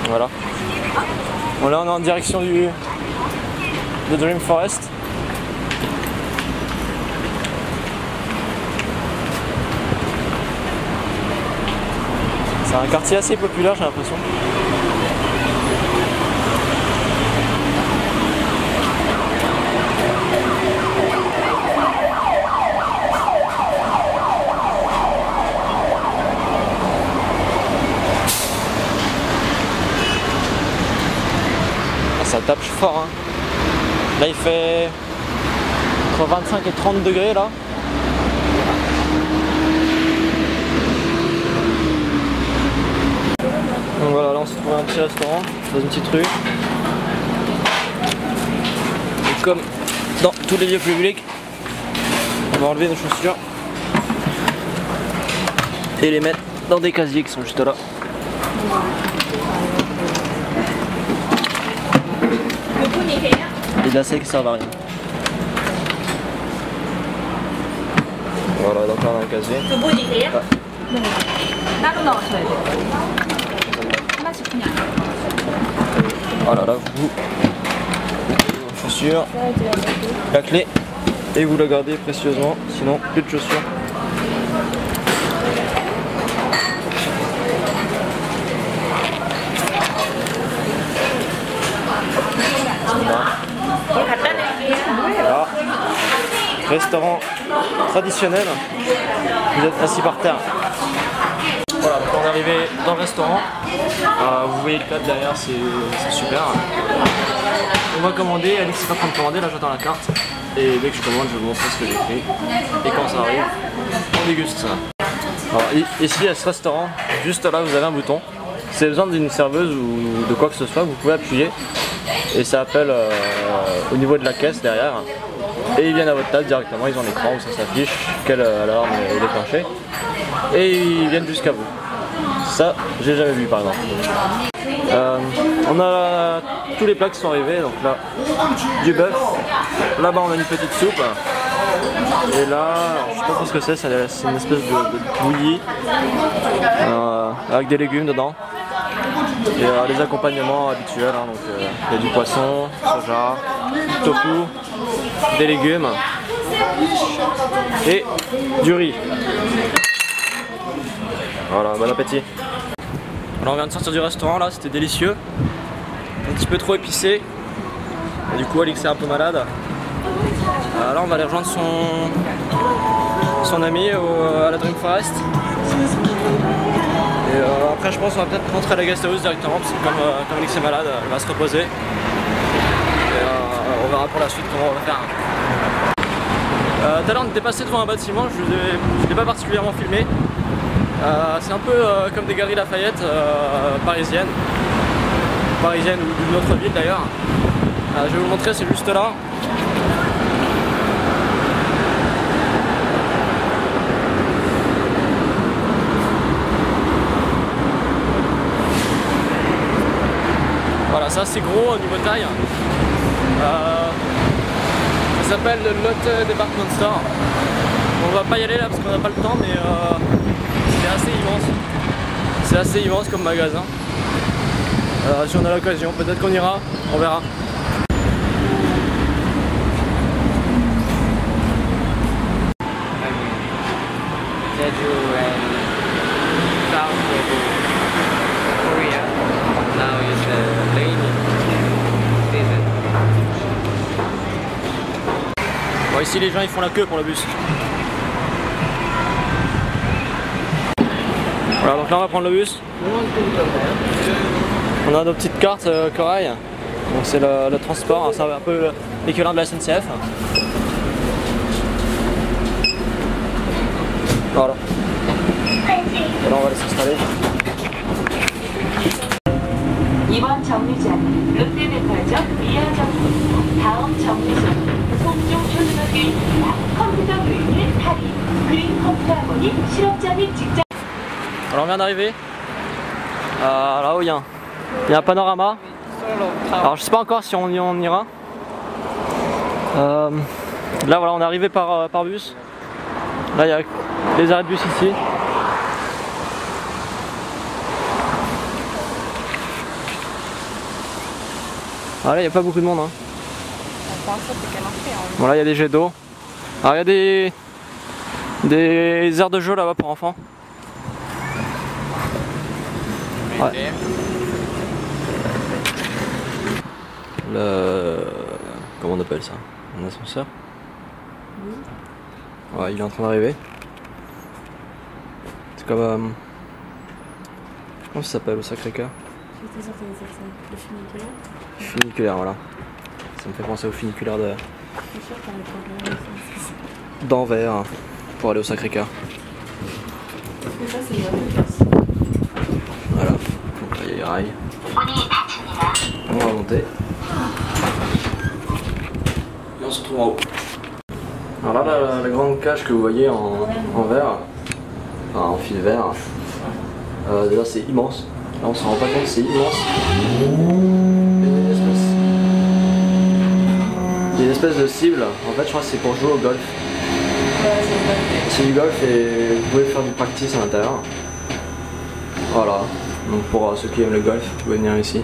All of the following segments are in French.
Voilà. Bon, là on est en direction de Dream Forest. C'est un quartier assez populaire, j'ai l'impression. Ça tape fort, hein. Là il fait entre 25 et 30 degrés là. Donc voilà, là on s'est trouvé un petit restaurant dans une petite rue. Et comme dans tous les lieux publics, on va enlever nos chaussures et les mettre dans des casiers qui sont juste là. Et là c'est qui servent à rien. Voilà, donc là on a un casier. Voilà, là vous vos chaussures, la clé et vous la gardez précieusement, sinon plus de chaussures. Voilà. Restaurant traditionnel, vous êtes assis par terre. Voilà, donc on est arrivé dans le restaurant. Vous voyez le cadre derrière, c'est super. On va commander, Alex est en train de commander, là j'attends la carte. Et dès que je commande, je vous montre ce que j'ai fait. Et quand ça arrive, on déguste ça. Alors, ici à ce restaurant, juste là vous avez un bouton. Si vous avez besoin d'une serveuse ou de quoi que ce soit, vous pouvez appuyer. Et ça appelle au niveau de la caisse derrière. Et ils viennent à votre table directement, ils ont l'écran où ça s'affiche, quelle alarme est déclenchée. Et ils viennent jusqu'à vous. Ça, j'ai jamais vu par exemple. On a tous les plats qui sont arrivés, donc là, du bœuf. Là-bas on a une petite soupe. Et là, je sais pas trop ce que c'est une espèce de bouillie avec des légumes dedans. Et les accompagnements habituels, hein, donc il y a du poisson, soja, du tofu, des légumes et du riz. Voilà, bon appétit. Alors on vient de sortir du restaurant là, c'était délicieux. Un petit peu trop épicé. Et du coup Alix est un peu malade. Là on va aller rejoindre son ami à la Dream Forest. Et après je pense qu'on va peut-être rentrer à la guest house directement parce que comme Alix est malade, elle va se reposer. Et on verra pour la suite comment on va faire. Tout à l'heure on était passé devant un bâtiment, je ne l'ai pas particulièrement filmé. C'est un peu comme des galeries Lafayette parisiennes ou d'une autre ville d'ailleurs. Je vais vous montrer, c'est juste là. Voilà, ça c'est gros au niveau taille. Ça s'appelle le Lotte Department Store. On va pas y aller là parce qu'on n'a pas le temps, mais c'est assez immense. C'est assez immense comme magasin. Si on a l'occasion, peut-être qu'on ira, on verra. Bon, ici les gens ils font la queue pour le bus. Voilà, donc là on va prendre le bus. On a nos petites cartes corail. Donc c'est le transport, hein, c'est un peu l'équivalent de la SNCF. Voilà. Et là on va aller s'installer. 이번 정류장은 롯데백화점 미아정역, 다음 정류장은 송종초등학교입니다. 컴퓨터 교육을 할인, 그린 컴퓨터 학원이 실업자 및 직장. Alors on vient d'arriver là où il y a un panorama. Alors je sais pas encore si on ira. Là voilà, on est arrivé par bus. Là il y a les arrêts de bus ici. Ah là, il n'y a pas beaucoup de monde. Hein. Voilà, il y a des jets d'eau. Alors, il y a des aires de jeu là-bas pour enfants. Ouais. Comment on appelle ça? Un ascenseur? Ouais, il est en train d'arriver. C'est comme... comment ça s'appelle au Sacré-Cœur? Le funiculaire. Le funiculaire, voilà. Ça me fait penser au funiculaire d'Anvers pour aller au Sacré-Cœur. Voilà, donc là il y a les rails. On va monter. Et on se retrouve en haut. Alors là, la grande cage que vous voyez en verre, enfin en fil vert, déjà c'est immense. Là on se rend pas compte, c'est immense. Il y a une espèce de cible, en fait je crois que c'est pour jouer au golf. C'est du golf et vous pouvez faire du practice à l'intérieur. Voilà, donc pour ceux qui aiment le golf, vous pouvez venir ici.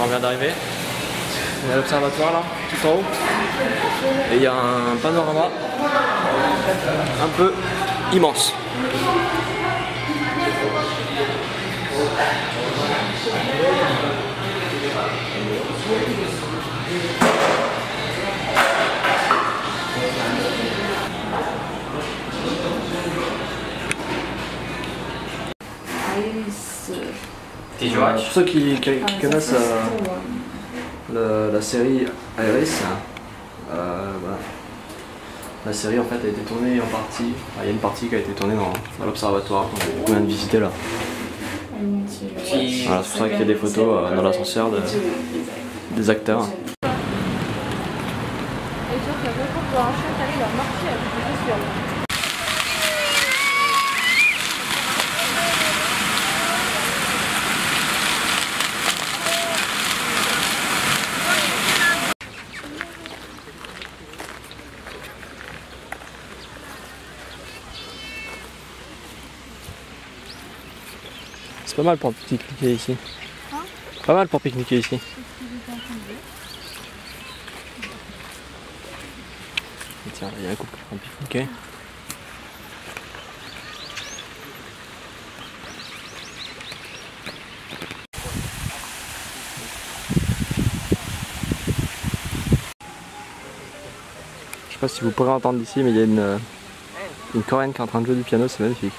On vient d'arriver. On est à l'observatoire là, tout en haut. Et il y a un panorama un peu immense. Pour ceux qui connaissent la série Iris, la série en fait a été tournée en partie, il y a une partie qui a été tournée dans l'observatoire qu'on vient de visiter là. Voilà, c'est pour ça qu'il y a des photos dans l'ascenseur des acteurs. C'est pas mal pour pique-niquer ici. Hein? Pas mal pour pique-niquer ici. Tiens, il y a un couple qui prend pique-niquer. Je sais pas si vous pourrez entendre d'ici, mais il y a une Coréenne qui est en train de jouer du piano, c'est magnifique.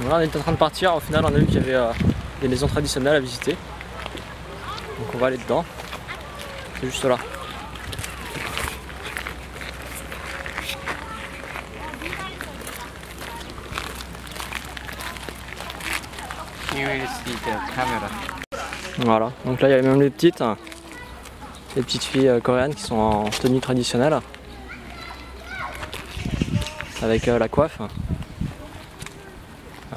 Voilà, on est en train de partir, au final on a vu qu'il y avait des maisons traditionnelles à visiter. Donc on va aller dedans. C'est juste là. Voilà, donc là il y a même les petites filles coréennes qui sont en tenue traditionnelle. Avec la coiffe.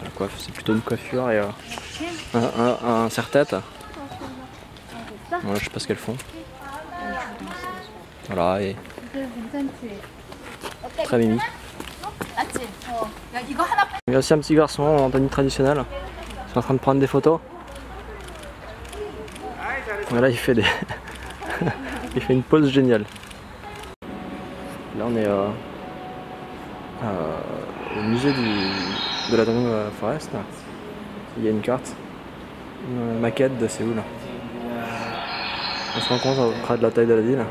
La coiffe, c'est plutôt une coiffure et un serre-tête. Voilà, je sais pas ce qu'elles font. Voilà, et très mimi. Il y a aussi un petit garçon en tenue traditionnelle. Il est en train de prendre des photos. Voilà, il fait il fait une pose géniale. Là, on est au musée de la Drang Forest. Il y a une carte, une maquette de Séoul. On se rend compte à près de la taille de la ville.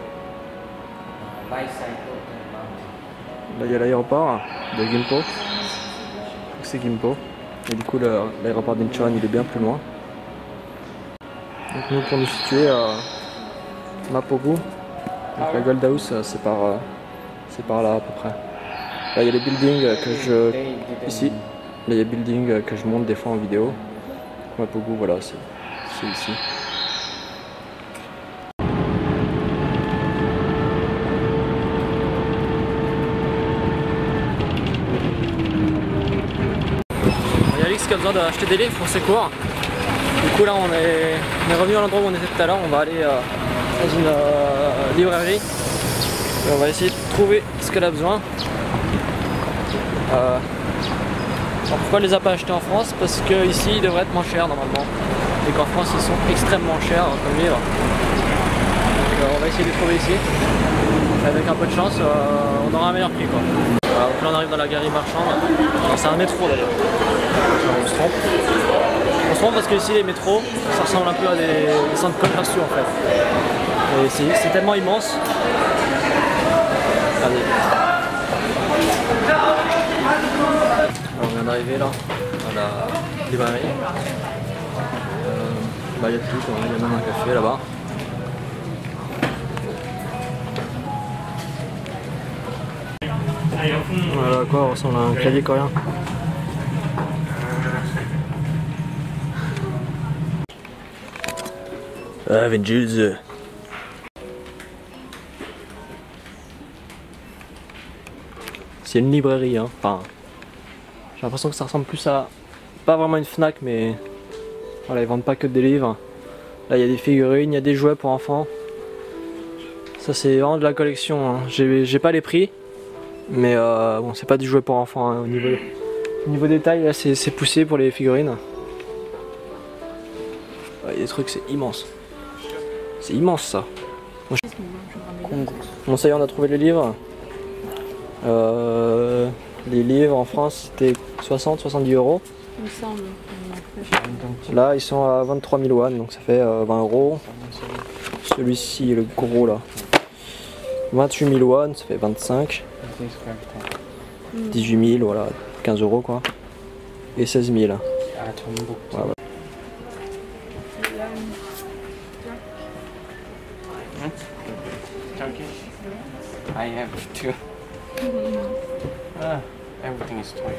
Là il y a l'aéroport de Gimpo. C'est Gimpo. Et du coup l'aéroport d'Incheon il est bien plus loin. Donc nous pour nous situer à Mapogu, donc la Gold House c'est par c'est par là à peu près. Là il y a les buildings que je... Ici, là il y a les buildings que je monte des fois en vidéo. Mapugu, voilà, c'est ici. Il y a Alix qui a besoin d'acheter des livres pour ses cours. Du coup là on est revenu à l'endroit où on était tout à l'heure, on va aller dans une librairie et on va essayer de trouver ce qu'elle a besoin. Alors pourquoi elle les a pas achetés en France? Parce qu'ici ils devraient être moins chers normalement et qu'en France ils sont extrêmement chers comme livres. Donc on va essayer de les trouver ici. Avec un peu de chance on aura un meilleur prix quoi. Voilà, donc là on arrive dans la galerie marchande. C'est un métro d'ailleurs. On se trompe. On se trompe parce que ici les métros, ça ressemble un peu à des centres commerciaux en fait. Et c'est tellement immense. Regardez. Alors, on vient d'arriver là, à la librairie. Il y a tout, il y a même un café là-bas. Voilà à quoi ressemble un clavier coréen. Avengers. C'est une librairie, hein. Enfin, j'ai l'impression que ça ressemble plus à pas vraiment une Fnac, mais voilà, ils vendent pas que des livres. Là, il y a des figurines, il y a des jouets pour enfants. Ça, c'est vraiment de la collection. Hein. J'ai pas les prix, mais bon, c'est pas du jouet pour enfants. Hein. Au niveau détail, là, c'est poussé pour les figurines. Il y a des trucs, c'est immense. C'est immense ça. Bon ça y est, on a trouvé les livres. Les livres en France c'était 60-70 €. Il me semble. Là ils sont à 23 000 won, donc ça fait 20 €. Celui-ci, le gros là, 28 000 won, ça fait 25. 18 000, voilà, 15 € quoi. Et 16 000. Voilà. I have two. Everything is toy.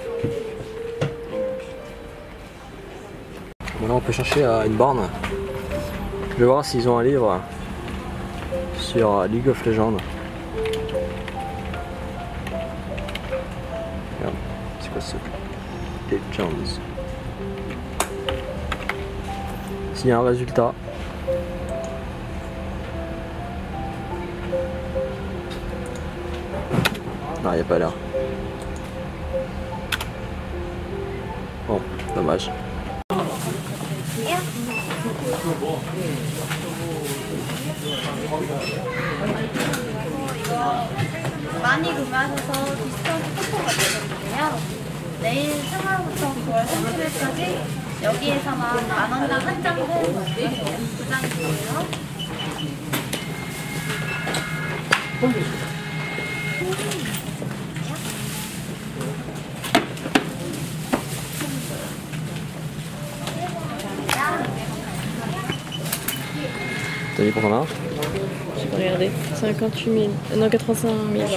Bon là on peut chercher à une borne. Je vais voir s'ils ont un livre sur League of Legends. Regarde, c'est quoi ce Legends? S'il y a un résultat. Non, il n'y a pas l'air. Bon, dommage. 많이 구매하셔서 디스카운트 쿠폰가 되거든요. 내일 3월부터 9월 30일까지 여기에서만 만원당 한 장 사용하시면 2장이고요. T'as mis pour combien? J'ai pas regardé. 58 000. Non, 85 000.